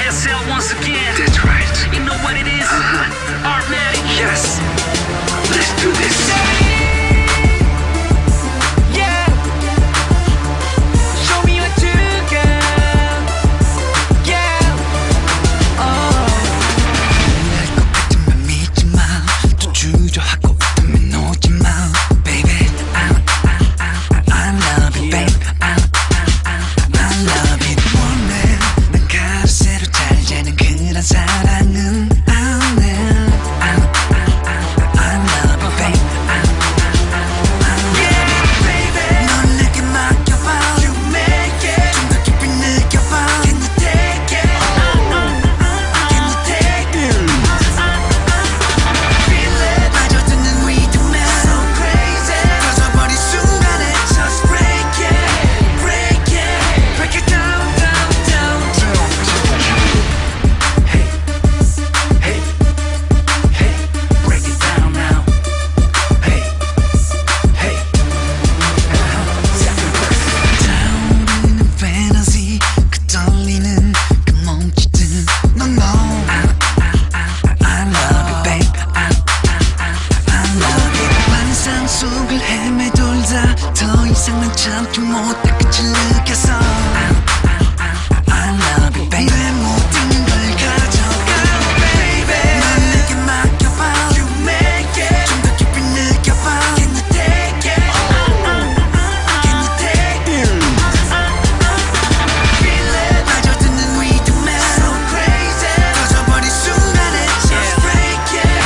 YSL once again. That's right. You know what it is? Artmatic. Yes. Let's do this. Yeah. Show me what you got. Yeah. 날 것 같으면 믿지 마. 또 주저하고 있다면 오지 마. Baby, I love you, babe. I love you. 원해 난 가로세로 잘 되는 그런 사랑은 안 해. I love you, babe. Yeah, baby. 넌 내게 맡겨봐. You make it. 좀 더 깊이 느껴봐. Can you take it? Can you take it? Feel it. 빠져드는 리듬에 so crazy. 터져버린 순간에 just break it, break it, break it down, down, down, down. Hey, hey, hey, break it down now. Hey, hey, second verse. 타오르는 fantasy, 그 떨리는 그 몸짓은 No, no. I love you, babe. I love you. 환상 속을 헤매돌다 더 이상 난 참지 못해 끝을 느껴서 I love you, babe. 내 모든 걸 가져가, baby. 넌 내게 맡겨봐. You make it. 좀 더 깊이 느껴봐. Can you take it? Can you take it? Feel it. 빠져드는 리듬에 so crazy. 터져버린 순간에 just break it,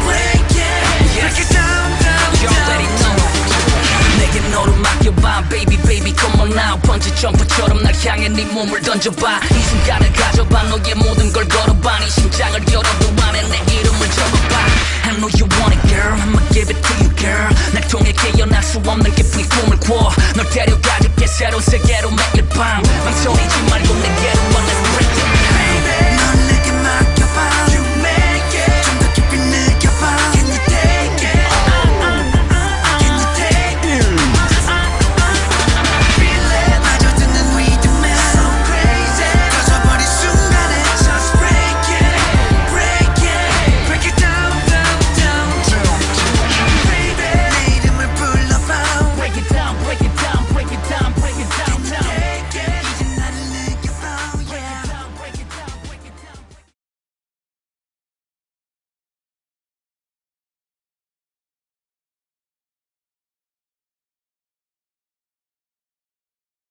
break it, break it down, down, You already know. 내게 너를 맡겨봐, baby, baby, come on now. 번지 점프처럼 날 향해 네 몸을 던져봐. 이 순간을 가져봐, 너의 모든 걸 걸어봐. 네 심장을 열어도 안에 내 이름을 적어봐. I know you want it, girl. I'ma give it to you, girl. 날 통해 깨어날 수 없는 깊은 꿈을 꿔. 널 데려가 줄게 새로운 세계로 매일 밤. 망설이지 말고 내게로 run, let's break it, baby. 넌 내게 맡겨봐. You make it. 좀 더 깊이 느껴봐. Can you take it? Can you take it? Feel it. 빠져드는 리듬에 so crazy. 터져버린 순간에 just break it, break it, break it down, down, down, down. Baby, 내 이름을 불러봐. Break it down, break it down, break it down, break it down, down. Take it. 이제 나를 느껴봐. Yeah. Break it down, break it down.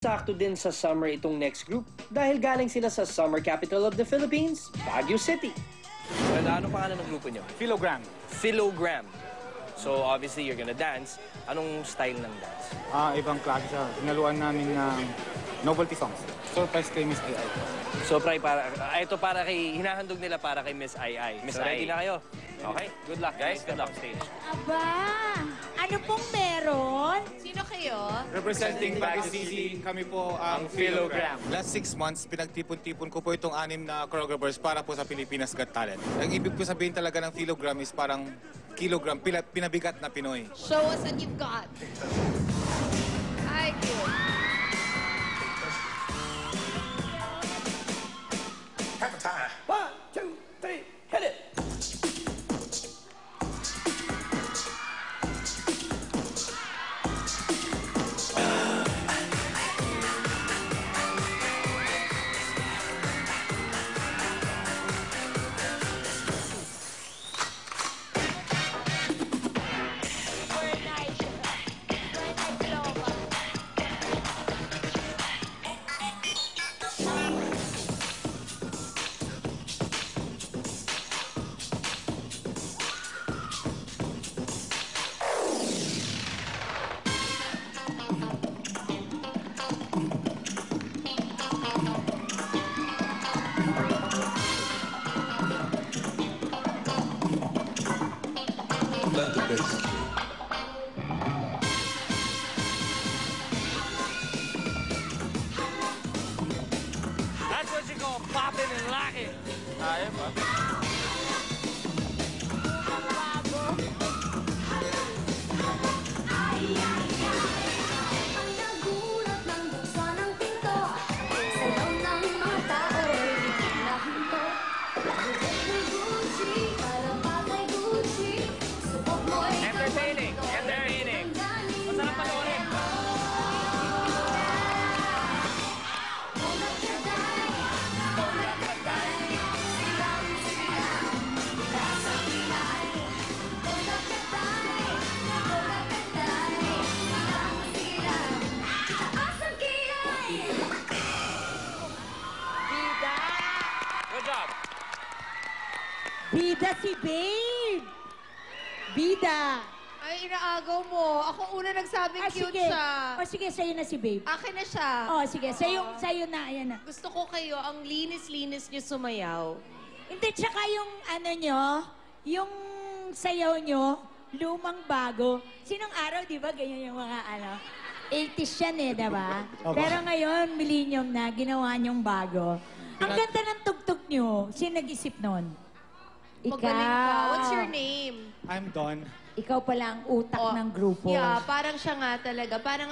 Sakto din sa summer itong next group dahil galing sila sa summer capital of the Philippines, Baguio City. Well, anong pangalan ng grupo niyo? Philogram. Philogram. So, obviously, you're gonna dance. Anong style ng dance? Ibang klase siya. Hinaluan namin ng novelty songs. Surprise kay Miss AI. So, ito para kay, hinahandog nila para kay Miss Ai. Miss So, Ai, ready na kayo? Okay, good luck, guys. Good luck. Stage. Aba, ano pong meron? Sino kayo? Representing Baguio City, kami po ang Philogram. Last 6 months, pinagtipon-tipon ko po itong 6 na choreographers para po sa Pilipinas Got Talent. Ang ibig ko sabihin talaga ng Philogram is parang kilogram, pinabigat na Pinoy. Show us what you've got. Ay, good. One, two, three, hit it! That's what you call popping and locking. Ayun ba? job. Bida si Babe. Bida. Ay, inaagaw mo. Ako una nagsabing cute sige. siya. O sige, sa'yo na si Babe. Akin na siya. O sige, sa'yo na, ayan na. Gusto ko kayo, ang linis-linis niyo sumayaw. Hindi, tsaka yung ano nyo, yung sayaw nyo, lumang bago. Sinong araw, di ba, ganyan yung mga 80s yan eh, di ba? Pero ngayon, millennium na, ginawa nyong bago. Ang ganda ng tugtog nyo. Sino nag-isip nun? Magaling ka. What's your name? I'm Don. Ikaw pala ang utak ng grupo. Yeah, parang siya nga talaga. Parang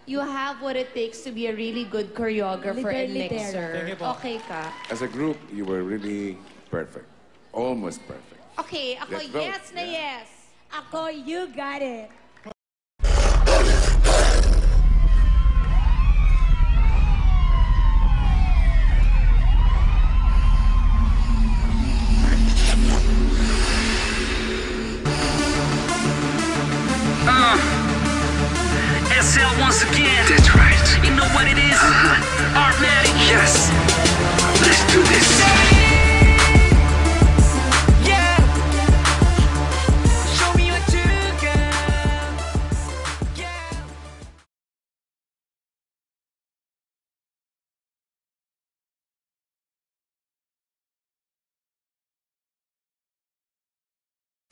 you have what it takes to be a really good choreographer and Lider. mixer. Thank you po. Okay ka. As a group, you were really perfect. Almost perfect. Okay, ako Let's vote. yes na yes. Ako, you got it. SL once again. That's right. You know what it is? Artmatic. Yes. Let's do this. Yeah. Show me what you got. Yeah.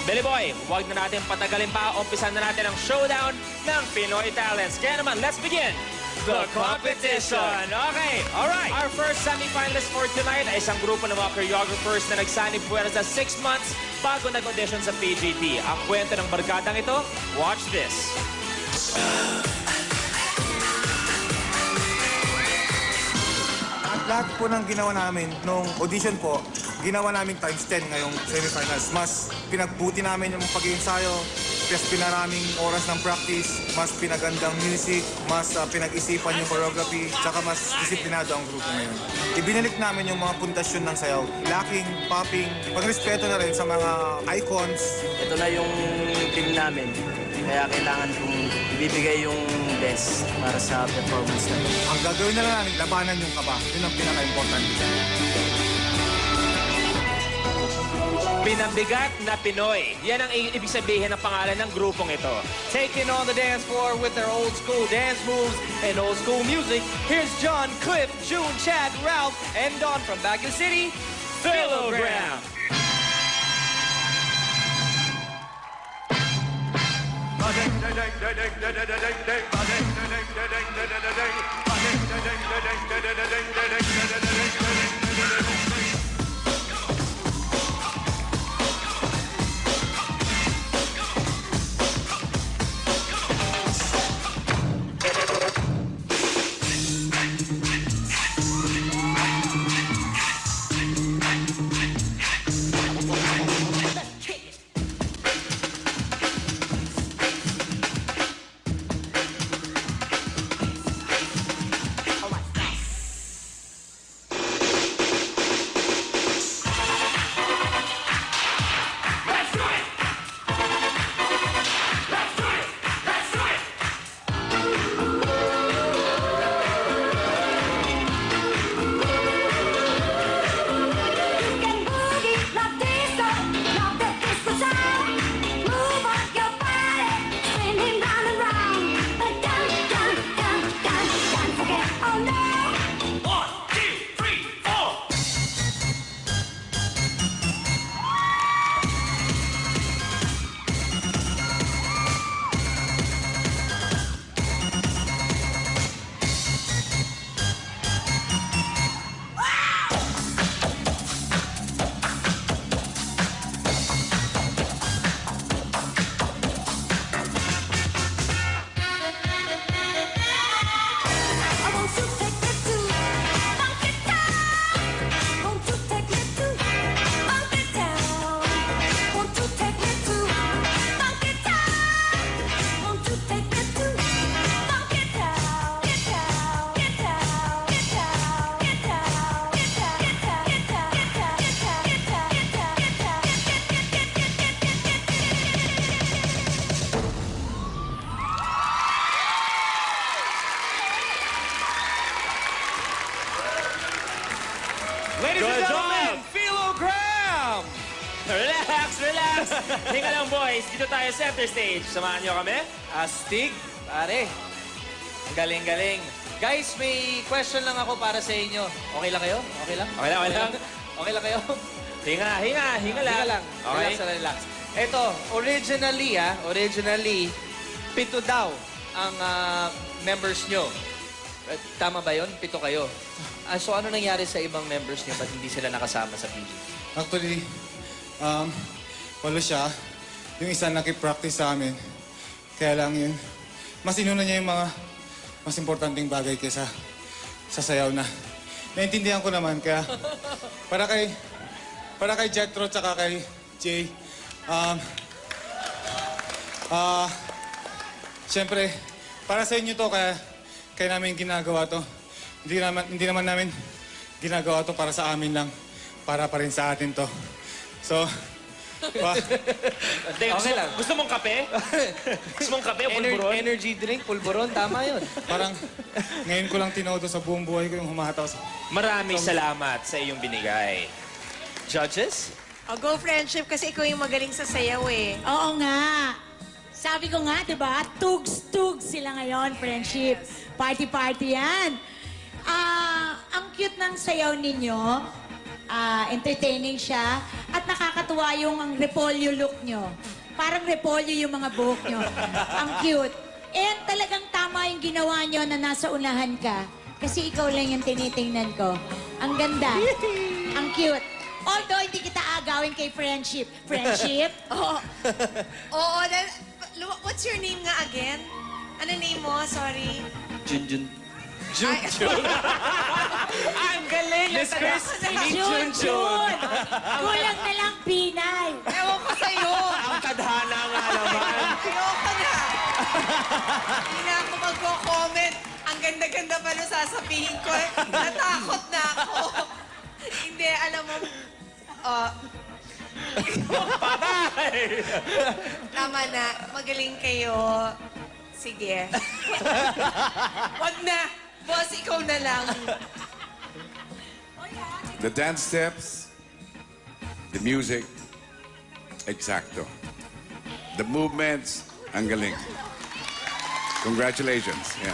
Billy Boy, huwag na natin patagalin pa. Umpisan na natin ang showdown ng Pinoy Talents. Kaya naman, let's begin the competition. Okay, alright. Our first semi-finalist for tonight ay isang grupo ng mga choreographers na nagsanib puwera sa 6 months bago nag-audition sa PGT. Ang kwento ng barkadang ito, watch this. At lahat po ng ginawa namin nung audition po, ginawa namin times 10 ngayong semifinals. Mas pinagbuti namin yung pag-iensayo, mas pinaraming oras ng practice, mas pinagandang music, mas pinag-isipan yung choreography, tsaka mas disiplinado ang grupo ngayon. Ibinalik namin yung mga pundasyon ng sayaw, locking, popping, pagrespeto na rin sa mga icons. Ito na yung team namin. Kaya kailangan kong ibibigay yung best para sa performance na ito. Ang gagawin na lang namin, labanan yung kaba. Yun ang pinaka-importante. Pinabigat na Pinoy. Yan ang ibig sabihin ng pangalan ng grupong ito. Taking on the dance floor with their old school dance moves and old school music, here's John, Cliff, June, Chad, Ralph, and Don from Baguio City, Philogram. Ladies and Good gentlemen, job. Philogram! Relax, relax. Hinga lang, boys. Dito tayo center stage. Samahan niyo kami. Astig, pare. Ang galing-galing. Guys, may question lang ako para sa inyo. Okay lang kayo? Okay lang? Okay lang, okay lang. Okay lang kayo? Hinga lang. Hinga lang. Okay. Relax. Ito, originally, 7 daw ang members nyo. Tama ba yun? 7 kayo. So ano nangyari sa ibang members nyo? Ba't hindi sila nakasama sa PG? Actually, 8 siya. Yung isa nakipractice sa amin. Kaya lang yun, mas inuna niya yung mga mas importanteng bagay kaysa sa sayaw na. Naintindihan ko naman, kaya para kay Jethro tsaka kay Jay, siyempre, para sa inyo to, kaya namin ginagawa to. Hindi naman namin ginagawa to para sa amin lang, para pa rin sa atin to. So, Okay lang. Gusto mong kape? Gusto mong kape? Pulburon? Energy drink, pulburon, tama yun. parang ngayon ko lang tinodo sa buong buhay ko yung humataw sa... Maraming salamat sa iyong binigay. Judges? Go friendship kasi ikaw yung magaling sa sayaw eh. Oo nga. Sabi ko nga, di ba? Tugs-tugs sila ngayon, friendship. Party-party yan. Ang cute ng sayaw ninyo. Entertaining siya. At nakakatuwa yung ang repolyo look nyo. Parang repolyo yung mga buhok nyo. Ang cute. And talagang tama yung ginawa nyo na nasa unahan ka. Kasi ikaw lang yung tinitingnan ko. Ang ganda. Ang cute. Although hindi kita agawin kay friendship. Friendship? Oo, what's your name nga again? Ano name mo? Sorry. Junjun. Ang galing! Miss Chris, Jun! Kulang na lang Pinay. Ewan ko sa'yo. Ang tadhana nga naman. Ayoko na. Hindi na ako magko-comment. Ang ganda-ganda pa nung sasabihin ko. Natakot na ako. Hindi, alam mo, Patay! tama na. Magaling kayo. Sige. Wag na. Boss, ikaw na lang. The dance steps, the music, exacto. The movements, ang galing. Congratulations. Yeah.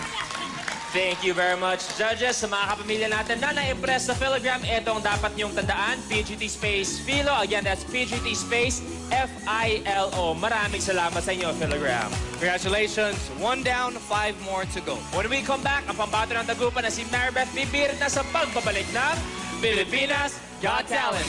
Thank you very much, judges. Sa mga kapamilya natin na na-impress sa Philogram, ito ang dapat niyong tandaan. PGT Space Philo. Again, that's PGT Space F-I-L-O. Maraming salamat sa inyo, Philogram. Congratulations. 1 down, 5 more to go. When we come back, ang pambato ng tagupan na si Maribeth Bibir na sa pagbabalik ng Pilipinas Got Talent.